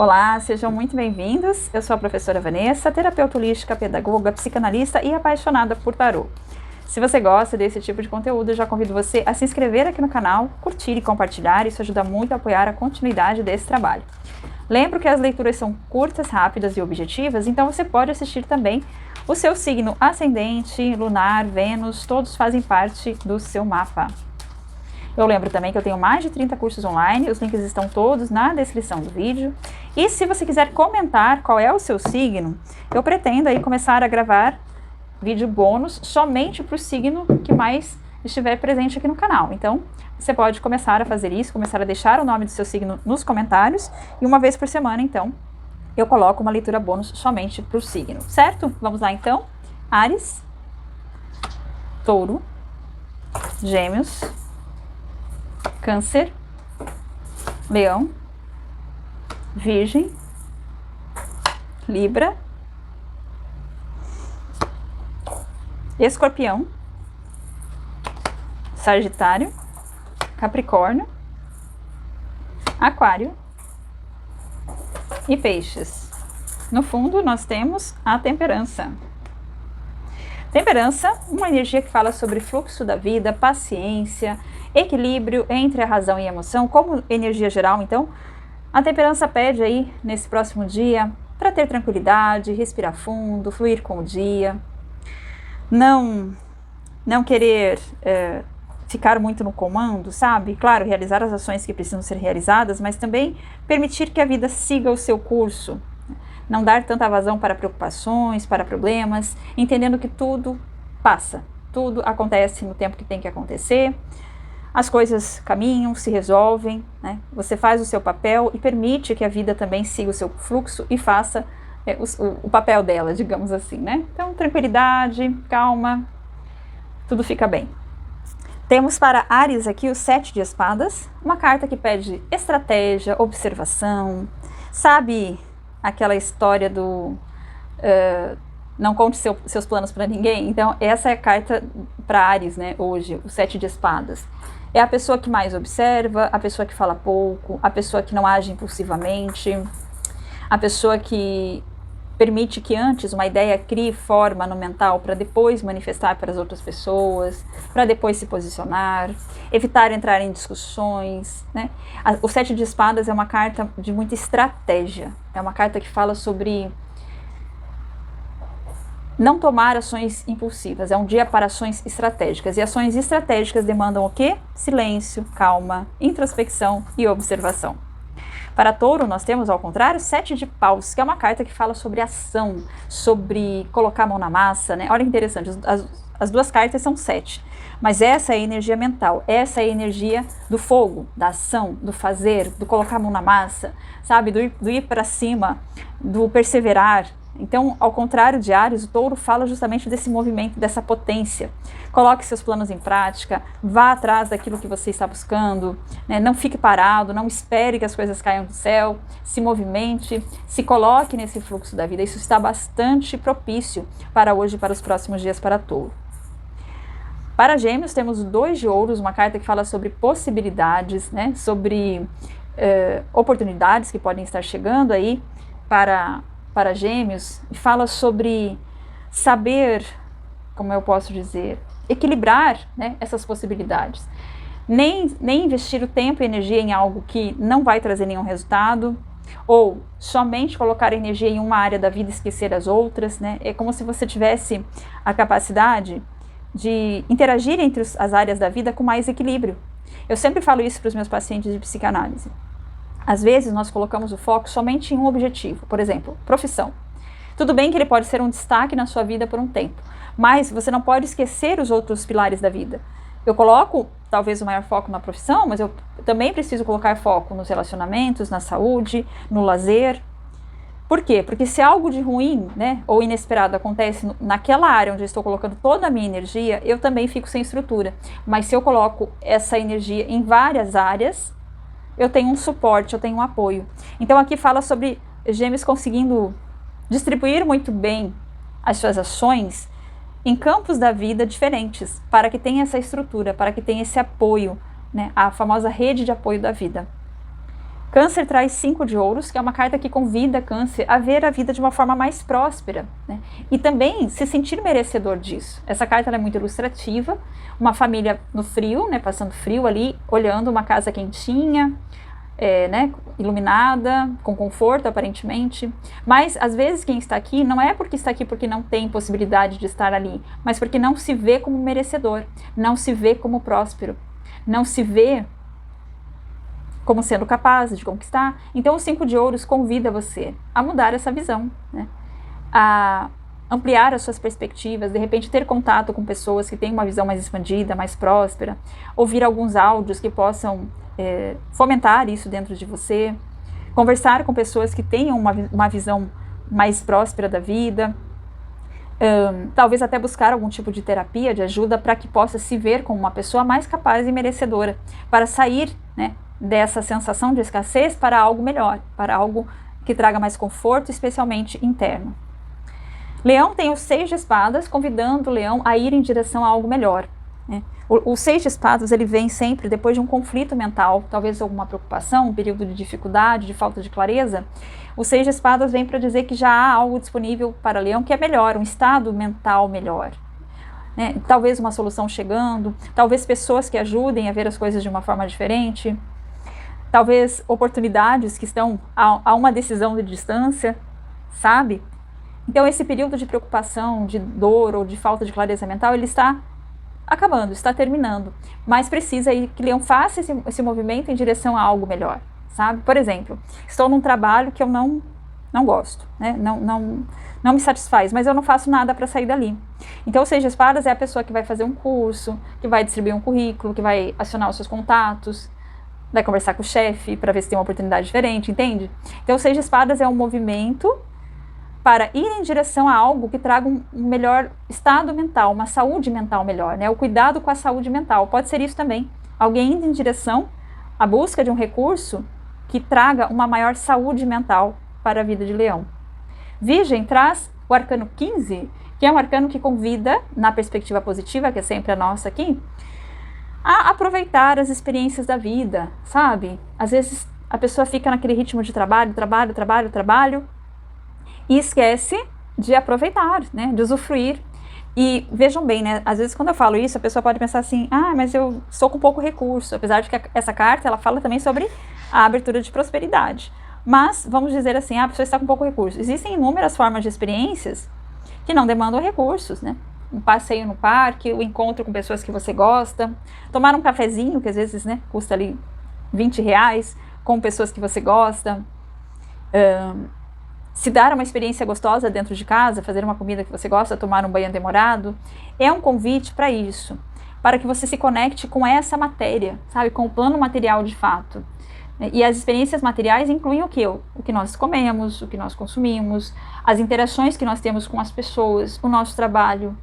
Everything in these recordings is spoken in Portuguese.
Olá, sejam muito bem-vindos. Eu sou a professora Vanessa, terapeuta holística, pedagoga, psicanalista e apaixonada por tarô. Se você gosta desse tipo de conteúdo, eu já convido você a se inscrever aqui no canal, curtir e compartilhar, isso ajuda muito a apoiar a continuidade desse trabalho. Lembro que as leituras são curtas, rápidas e objetivas, então você pode assistir também o seu signo ascendente, lunar, Vênus, todos fazem parte do seu mapa. Eu lembro também que eu tenho mais de 30 cursos online, os links estão todos na descrição do vídeo. E se você quiser comentar qual é o seu signo, eu pretendo aí começar a gravar vídeo bônus somente para o signo que mais estiver presente aqui no canal. Então, você pode começar a fazer isso, começar a deixar o nome do seu signo nos comentários. E uma vez por semana, então, eu coloco uma leitura bônus somente para o signo, certo? Vamos lá, então. Áries, Touro, Gêmeos, Câncer, Leão, Virgem, Libra, Escorpião, Sagitário, Capricórnio, Aquário e Peixes. No fundo, nós temos a Temperança. Temperança, uma energia que fala sobre fluxo da vida, paciência, equilíbrio entre a razão e a emoção, como energia geral. Então, a temperança pede aí, nesse próximo dia, para ter tranquilidade, respirar fundo, fluir com o dia, não querer ficar muito no comando, sabe? Claro, realizar as ações que precisam ser realizadas, mas também permitir que a vida siga o seu curso. Não dar tanta vazão para preocupações, para problemas, entendendo que tudo passa, tudo acontece no tempo que tem que acontecer, as coisas caminham, se resolvem, né? Você faz o seu papel e permite que a vida também siga o seu fluxo e faça o papel dela, digamos assim, né? Então, tranquilidade, calma, tudo fica bem. Temos para Áries aqui o 7 de espadas, uma carta que pede estratégia, observação, sabe aquela história do não conte seus planos para ninguém? Então, essa é a carta para Áries, né, hoje, o 7 de espadas. É a pessoa que mais observa, a pessoa que fala pouco, a pessoa que não age impulsivamente, a pessoa que permite que antes uma ideia crie forma no mental para depois manifestar para as outras pessoas, para depois se posicionar, evitar entrar em discussões, né? O 7 de espadas é uma carta de muita estratégia, é uma carta que fala sobre não tomar ações impulsivas, é um dia para ações estratégicas, e ações estratégicas demandam o quê? Silêncio, calma, introspecção e observação. Para Touro, nós temos, ao contrário, 7 de paus, que é uma carta que fala sobre ação, sobre colocar a mão na massa, né? Olha que interessante, as duas cartas são 7, mas essa é a energia mental, essa é a energia do fogo, da ação, do fazer, do colocar a mão na massa, sabe? Do ir para cima, do perseverar. Então, ao contrário de Áries, o Touro fala justamente desse movimento, dessa potência. Coloque seus planos em prática, vá atrás daquilo que você está buscando, né? Não fique parado, não espere que as coisas caiam do céu, se movimente, se coloque nesse fluxo da vida. Isso está bastante propício para hoje e para os próximos dias para Touro. Para Gêmeos, temos o 2 de ouros, uma carta que fala sobre possibilidades, né? Sobre oportunidades que podem estar chegando aí para Gêmeos, e fala sobre saber, como eu posso dizer, equilibrar, né, essas possibilidades. Nem investir o tempo e energia em algo que não vai trazer nenhum resultado, ou somente colocar energia em uma área da vida e esquecer as outras, né? É como se você tivesse a capacidade de interagir entre as áreas da vida com mais equilíbrio. Eu sempre falo isso para os meus pacientes de psicanálise. Às vezes nós colocamos o foco somente em um objetivo, por exemplo, profissão. Tudo bem que ele pode ser um destaque na sua vida por um tempo, mas você não pode esquecer os outros pilares da vida. Eu coloco talvez o maior foco na profissão, mas eu também preciso colocar foco nos relacionamentos, na saúde, no lazer. Por quê? Porque se algo de ruim, né, ou inesperado acontece naquela área onde eu estou colocando toda a minha energia, eu também fico sem estrutura. Mas se eu coloco essa energia em várias áreas, eu tenho um suporte, eu tenho um apoio. Então aqui fala sobre Gêmeos conseguindo distribuir muito bem as suas ações em campos da vida diferentes, para que tenha essa estrutura, para que tenha esse apoio, né, a famosa rede de apoio da vida. Câncer traz 5 de ouros, que é uma carta que convida Câncer a ver a vida de uma forma mais próspera, né? E também se sentir merecedor disso. Essa carta ela é muito ilustrativa, uma família no frio, né, passando frio ali, olhando uma casa quentinha, né, iluminada, com conforto aparentemente, mas às vezes quem está aqui não é porque está aqui porque não tem possibilidade de estar ali, mas porque não se vê como merecedor, não se vê como próspero, não se vê como sendo capaz de conquistar. Então o 5 de ouros convida você a mudar essa visão, né? A ampliar as suas perspectivas, de repente ter contato com pessoas que têm uma visão mais expandida, mais próspera, ouvir alguns áudios que possam fomentar isso dentro de você, conversar com pessoas que tenham uma visão mais próspera da vida, talvez até buscar algum tipo de terapia, de ajuda, para que possa se ver como uma pessoa mais capaz e merecedora, para sair, né, dessa sensação de escassez para algo melhor, para algo que traga mais conforto, especialmente interno. Leão tem o 6 de espadas, convidando o leão a ir em direção a algo melhor, né? O 6 de espadas ele vem sempre depois de um conflito mental, talvez alguma preocupação, um período de dificuldade, de falta de clareza. O 6 de espadas vem para dizer que já há algo disponível para Leão que é melhor, um estado mental melhor, né? Talvez uma solução chegando, talvez pessoas que ajudem a ver as coisas de uma forma diferente, talvez oportunidades que estão a uma decisão de distância, sabe? Então esse período de preocupação, de dor ou de falta de clareza mental, ele está acabando, está terminando, mas precisa aí que Leão faça esse movimento em direção a algo melhor, sabe? Por exemplo, estou num trabalho que eu não gosto, né? Não me satisfaz, mas eu não faço nada para sair dali. Então o 6 de espadas é a pessoa que vai fazer um curso, que vai distribuir um currículo, que vai acionar os seus contatos, vai conversar com o chefe para ver se tem uma oportunidade diferente, entende? Então o 6 de espadas é um movimento para ir em direção a algo que traga um melhor estado mental, uma saúde mental melhor, né? O cuidado com a saúde mental, pode ser isso também. Alguém indo em direção à busca de um recurso que traga uma maior saúde mental para a vida de Leão. Virgem traz o arcano 15, que é um arcano que convida, na perspectiva positiva, que é sempre a nossa aqui, a aproveitar as experiências da vida, sabe? Às vezes a pessoa fica naquele ritmo de trabalho, e esquece de aproveitar, né, de usufruir. E vejam bem, né, às vezes quando eu falo isso, a pessoa pode pensar assim, mas eu estou com pouco recurso, apesar de que essa carta, ela fala também sobre a abertura de prosperidade. Mas, vamos dizer assim, a pessoa está com pouco recurso. Existem inúmeras formas de experiências que não demandam recursos, né? Um passeio no parque, o encontro com pessoas que você gosta, tomar um cafezinho, que às vezes, né, custa ali R$20, com pessoas que você gosta, se dar uma experiência gostosa dentro de casa, fazer uma comida que você gosta, tomar um banho demorado, é um convite para isso, para que você se conecte com essa matéria, sabe, com o plano material de fato. E as experiências materiais incluem o quê? O que nós comemos, o que nós consumimos, as interações que nós temos com as pessoas, o nosso trabalho.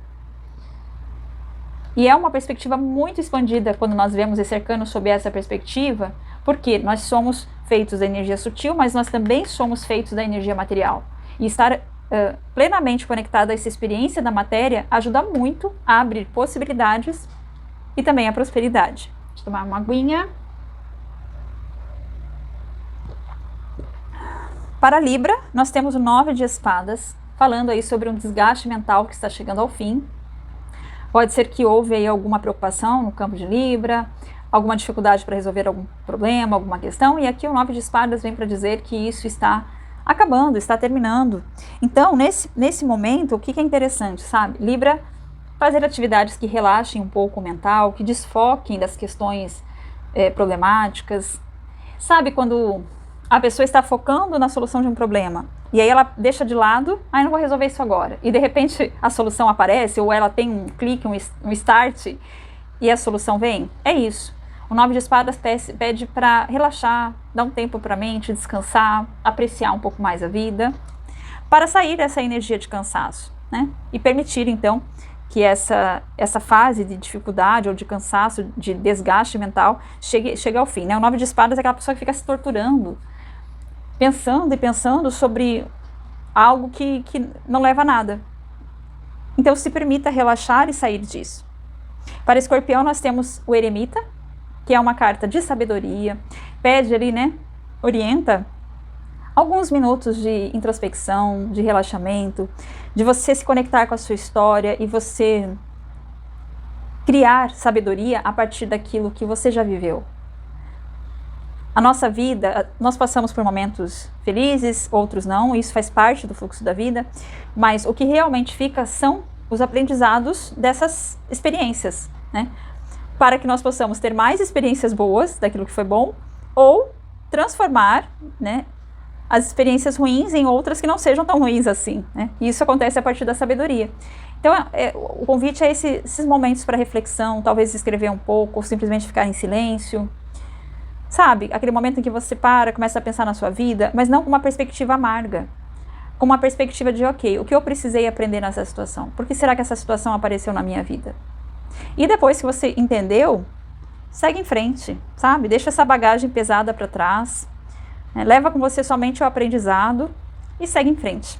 E é uma perspectiva muito expandida quando nós vemos esse arcano sob essa perspectiva, porque nós somos feitos da energia sutil, mas nós também somos feitos da energia material. E estar plenamente conectado a essa experiência da matéria ajuda muito a abrir possibilidades e também a prosperidade. Deixa eu tomar uma aguinha. Para Libra, nós temos o 9 de espadas, falando aí sobre um desgaste mental que está chegando ao fim. Pode ser que houve aí alguma preocupação no campo de Libra, alguma dificuldade para resolver algum problema, alguma questão, e aqui o 9 de espadas vem para dizer que isso está acabando, está terminando. Então, nesse momento, o que é interessante, sabe? Libra, fazer atividades que relaxem um pouco o mental, que desfoquem das questões problemáticas. Sabe quando a pessoa está focando na solução de um problema, e aí ela deixa de lado, não vou resolver isso agora. E de repente a solução aparece, ou ela tem um clique, um start, e a solução vem. É isso. O 9 de espadas pede para relaxar, dar um tempo para a mente, descansar, apreciar um pouco mais a vida, para sair dessa energia de cansaço, né? E permitir então que essa fase de dificuldade ou de cansaço, de desgaste mental, chegue ao fim, né? O 9 de espadas é aquela pessoa que fica se torturando, pensando e pensando sobre algo que não leva a nada. Então se permita relaxar e sair disso. Para Escorpião nós temos o Eremita, que é uma carta de sabedoria, pede ali, né, orienta alguns minutos de introspecção, de relaxamento, de você se conectar com a sua história e você criar sabedoria a partir daquilo que você já viveu. A nossa vida, nós passamos por momentos felizes, outros não, isso faz parte do fluxo da vida, mas o que realmente fica são os aprendizados dessas experiências, né? Para que nós possamos ter mais experiências boas daquilo que foi bom, ou transformar, né, as experiências ruins em outras que não sejam tão ruins assim, né? E isso acontece a partir da sabedoria. Então, o convite é esses momentos para reflexão, talvez escrever um pouco, ou simplesmente ficar em silêncio. Sabe, aquele momento em que você começa a pensar na sua vida, mas não com uma perspectiva amarga, com uma perspectiva de, ok, o que eu precisei aprender nessa situação? Por que será que essa situação apareceu na minha vida? E depois que você entendeu, segue em frente, sabe? Deixa essa bagagem pesada para trás, né? Leva com você somente o aprendizado e segue em frente.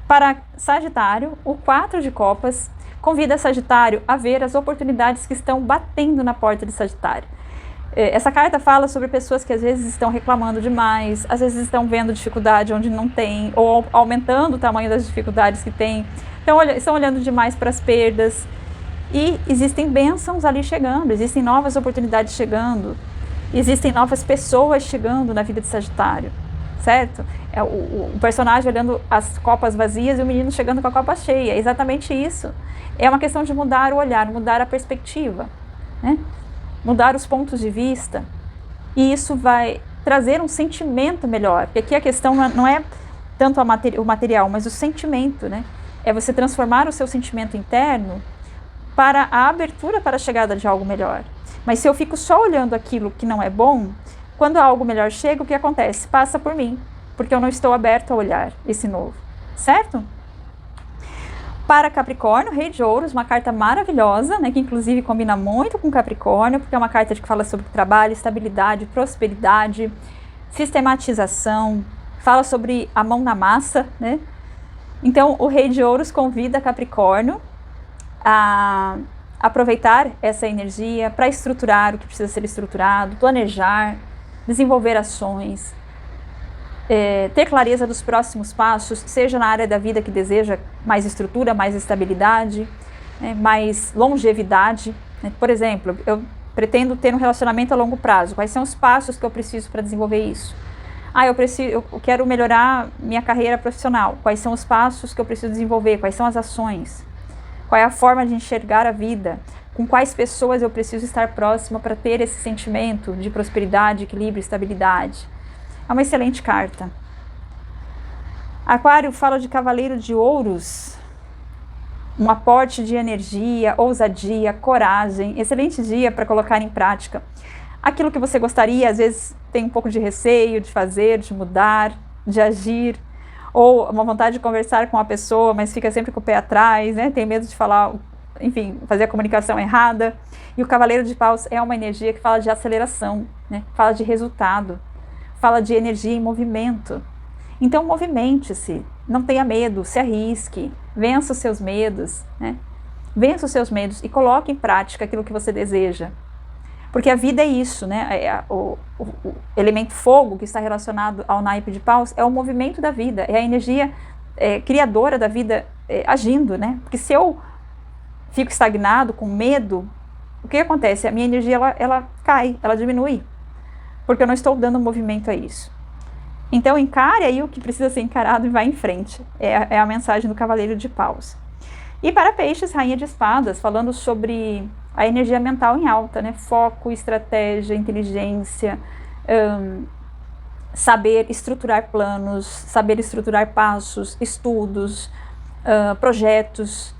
Para Sagitário, o 4 de copas convida Sagitário a ver as oportunidades que estão batendo na porta de Sagitário. Essa carta fala sobre pessoas que às vezes estão reclamando demais, às vezes estão vendo dificuldade onde não tem, ou aumentando o tamanho das dificuldades que tem, estão olhando demais para as perdas. E existem bênçãos ali chegando, existem novas oportunidades chegando, existem novas pessoas chegando na vida de Sagitário, certo? É o personagem olhando as copas vazias e o menino chegando com a copa cheia, é exatamente isso. É uma questão de mudar o olhar, mudar a perspectiva, né? Mudar os pontos de vista, e isso vai trazer um sentimento melhor, porque aqui a questão não é tanto o material, mas o sentimento, né? É você transformar o seu sentimento interno para a abertura para a chegada de algo melhor. Mas se eu fico só olhando aquilo que não é bom, quando algo melhor chega, o que acontece? Passa por mim, porque eu não estou aberto a olhar esse novo, certo? Para Capricórnio, Rei de Ouros, uma carta maravilhosa, né, que inclusive combina muito com Capricórnio, porque é uma carta que fala sobre trabalho, estabilidade, prosperidade, sistematização, fala sobre a mão na massa, né? Então, o Rei de Ouros convida Capricórnio a aproveitar essa energia para estruturar o que precisa ser estruturado, planejar, desenvolver ações, ter clareza dos próximos passos, seja na área da vida que deseja mais estrutura, mais estabilidade, mais longevidade. Por exemplo, eu pretendo ter um relacionamento a longo prazo. Quais são os passos que eu preciso para desenvolver isso? Eu quero melhorar minha carreira profissional. Quais são os passos que eu preciso desenvolver? Quais são as ações? Qual é a forma de enxergar a vida? Com quais pessoas eu preciso estar próxima para ter esse sentimento de prosperidade, equilíbrio, estabilidade? É uma excelente carta. Aquário fala de Cavaleiro de Ouros, um aporte de energia, ousadia, coragem, excelente dia para colocar em prática aquilo que você gostaria, às vezes tem um pouco de receio de fazer, de mudar, de agir, ou uma vontade de conversar com a pessoa, mas fica sempre com o pé atrás, né? Tem medo de falar, enfim, fazer a comunicação errada. E o Cavaleiro de Paus é uma energia que fala de aceleração, né? Fala de resultado, fala de energia em movimento. Então, movimente-se, não tenha medo, se arrisque, vença os seus medos, né? Vença os seus medos e coloque em prática aquilo que você deseja. Porque a vida é isso, né? O elemento fogo que está relacionado ao naipe de paus é o movimento da vida, é a energia criadora da vida agindo, né? Porque se eu fico estagnado, com medo, o que acontece? A minha energia ela cai, ela diminui, porque eu não estou dando movimento a isso. Então encare aí o que precisa ser encarado e vá em frente. É a mensagem do Cavaleiro de Paus. E para Peixes, Rainha de Espadas, falando sobre a energia mental em alta, né? Foco, estratégia, inteligência, saber estruturar planos, saber estruturar passos, estudos, projetos,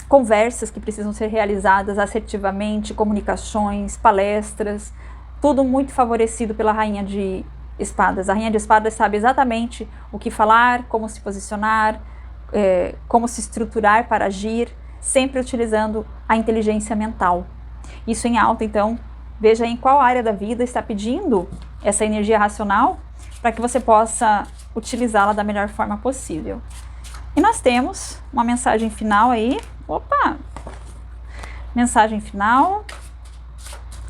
conversas que precisam ser realizadas assertivamente, comunicações, palestras, tudo muito favorecido pela Rainha de Espadas. A Rainha de Espadas sabe exatamente o que falar, como se posicionar, como se estruturar para agir, sempre utilizando a inteligência mental. Isso em alta, então, veja em qual área da vida está pedindo essa energia racional para que você possa utilizá-la da melhor forma possível. E nós temos uma mensagem final aí. Opa! Mensagem final,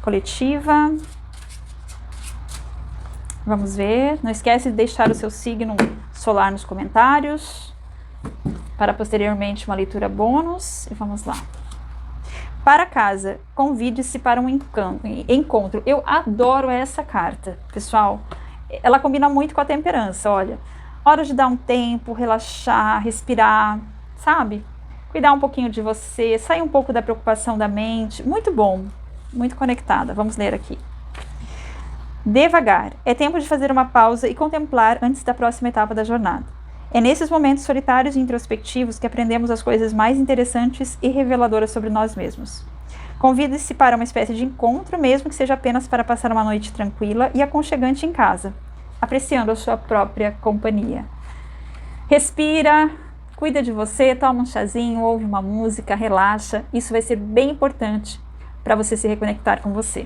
coletiva. Vamos ver. Não esquece de deixar o seu signo solar nos comentários, para posteriormente uma leitura bônus. E vamos lá. Para casa, convide-se para um encontro. Eu adoro essa carta, pessoal. Ela combina muito com a temperança, olha. Hora de dar um tempo, relaxar, respirar, sabe? Cuidar um pouquinho de você, sair um pouco da preocupação da mente. Muito bom, muito conectada. Vamos ler aqui. Devagar. É tempo de fazer uma pausa e contemplar antes da próxima etapa da jornada. É nesses momentos solitários e introspectivos que aprendemos as coisas mais interessantes e reveladoras sobre nós mesmos. Convide-se para uma espécie de encontro, mesmo que seja apenas para passar uma noite tranquila e aconchegante em casa, apreciando a sua própria companhia. Respira, cuida de você, toma um chazinho, ouve uma música, relaxa. Isso vai ser bem importante para você se reconectar com você.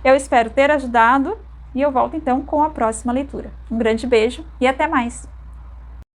Eu espero ter ajudado e eu volto então com a próxima leitura. Um grande beijo e até mais!